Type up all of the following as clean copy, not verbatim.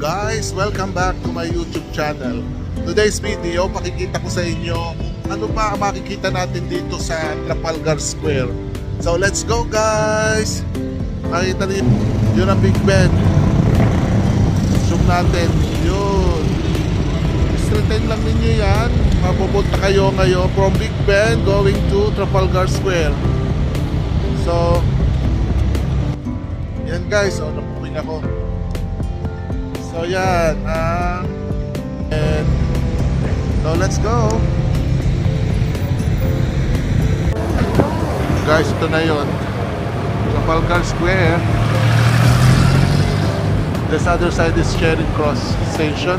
guys! Welcome back to my YouTube channel. Today's video, pakikita ko sa inyo ano pa ang makikita natin dito sa Trafalgar Square. So let's go guys! Makita niyo, yun ang Big Ben. Zoom natin, yun. Straighten lang ninyo yan. Mapupunta kayo ngayon from Big Ben going to Trafalgar Square. So, yan guys, napuwing ako. So yan, and so let's go. Guys, ito na yun, Trafalgar Square. This other side is Charing Cross Station.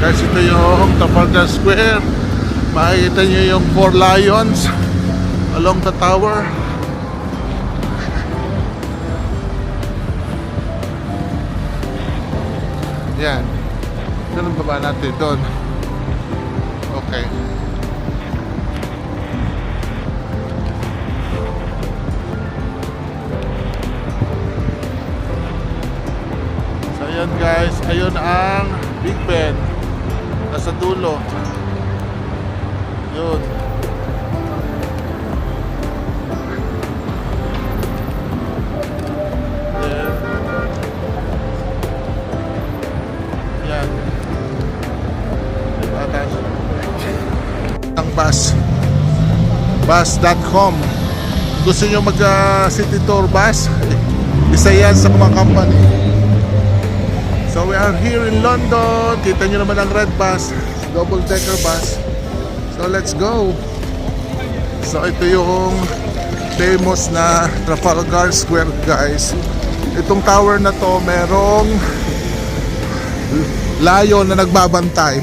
Guys, ito yung Trafalgar Square. Makikita nyo yung 4 lions along the tower. Yan. Doon ang baba natin. Doon. Okay. So yan guys. Ayun ang Big Ben. Nasa dulo. Yun. Ang bus.com. Gusto nyo mag city tour bus, isa yan sa mga company. So we are here in London. Kita nyo naman ang red bus, double decker bus. So let's go. So ito yung famous na Trafalgar Square guys. Itong tower na to merong lion na nagbabantay.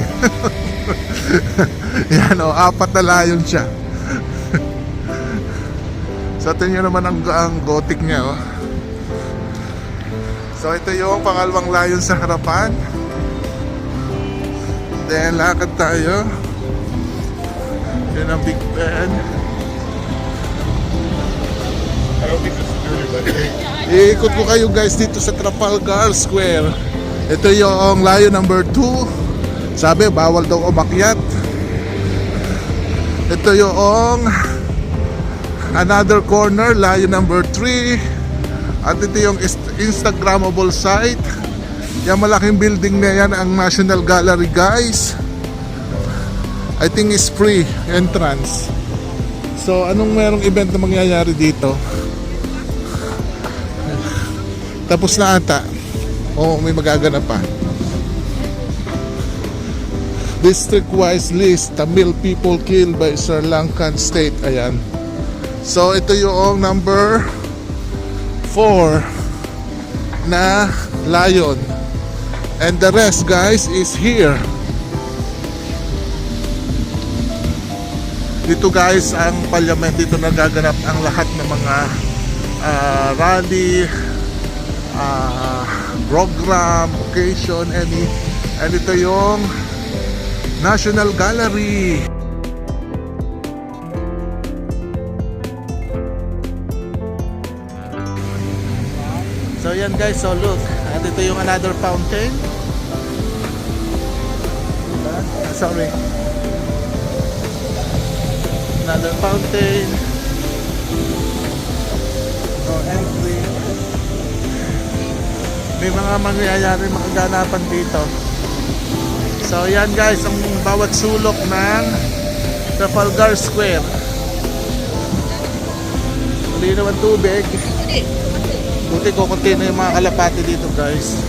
Yan o, 4 na lion siya. So tingnan naman ang gothic niya o. So ito yung pangalawang lion sa harapan. Then lakad tayo. Yan ang Big Ben. Iikot ko kayo guys dito sa Trafalgar Square. Ito yung lion number 2. Sabi bawal daw umakyat. Ito yung another corner, lion number 3. At ito yung Instagrammable site. Yung malaking building na yan ang National Gallery guys. I think is free entrance. So anong merong event na mangyayari dito? Tapos na ata. Oo, may magaganap pa. District-wise list, Tamil people killed by Sri Lankan state. Ayan. So ito yung number 4 na lion. And the rest guys is here. Dito guys ang parliament, dito nagaganap ang lahat ng mga rally, program, occasion, any. And ito yung National Gallery. So yan guys, so look. At ito yung another fountain. Sorry. Another fountain. So entry. May mga mangyayari, mga ganapan dito. So yan guys, ang bawat sulok ng Trafalgar Square. Muli naman tubig. Buti kukunti na yung mga kalapati dito guys.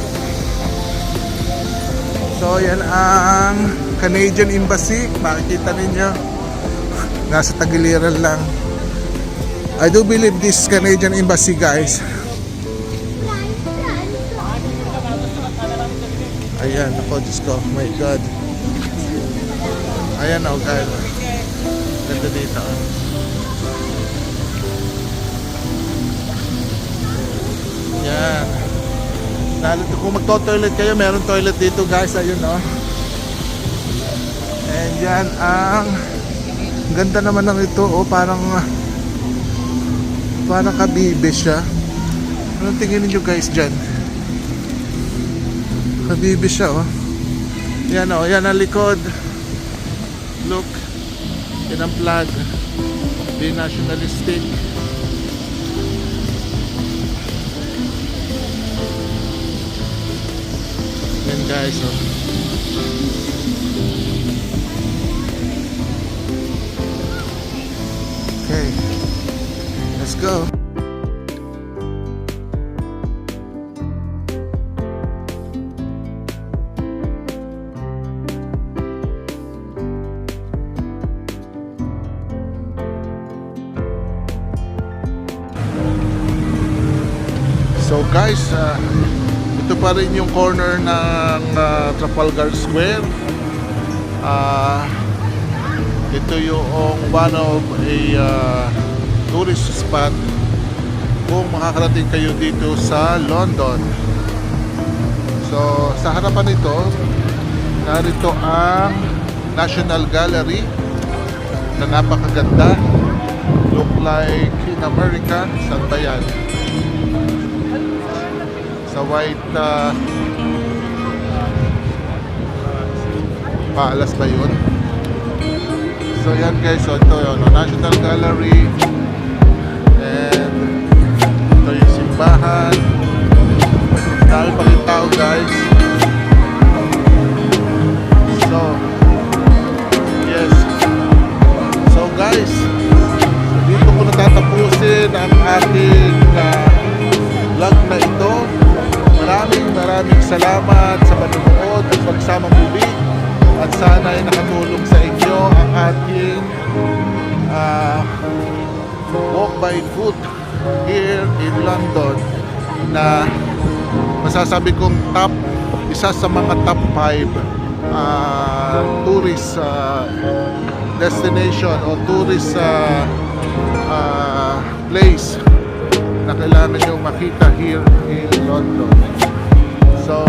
So yan ang Canadian Embassy. Makikita ninyo, nasa tagiliran lang. I do believe this Canadian Embassy guys. Ayan, ako, Diyos ko, oh my God. Ayan o, guys. Ganda dito. Yan. Kung magto-toilet kayo, meron toilet dito guys. Ayun o. And yan ang ganda naman ng ito. Parang kabibe siya. Anong tingin niyo guys dyan? Habibi siya oh. Yan oh, yan ang likod. Look. Yan ang flag. Di nationalistic. Yan guys oh. Okay. Let's go. So guys, ito pa rin yung corner ng Trafalgar Square. Ito yung one of a tourist spot kung makakarating kayo dito sa London. So sa harapan nito, narito ang National Gallery na napakaganda. Look like in America. Saan ba yan? Sa white paalas ba yun? So yan guys, so ito yun, National Gallery, and ito yung simbahan. Dahil pa rin tao guys. So yes, so guys, dito ko natatapusin ang ating vlog na ito. Maraming salamat sa panonood at pagsama muli, at sana ay nakatulong sa inyo ang ating walk by foot here in London, na masasabi kong isa sa mga top 5 tourist destination o tourist place na kailangan nyo makita here in London. So,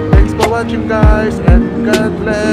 thanks for watching guys, and God bless.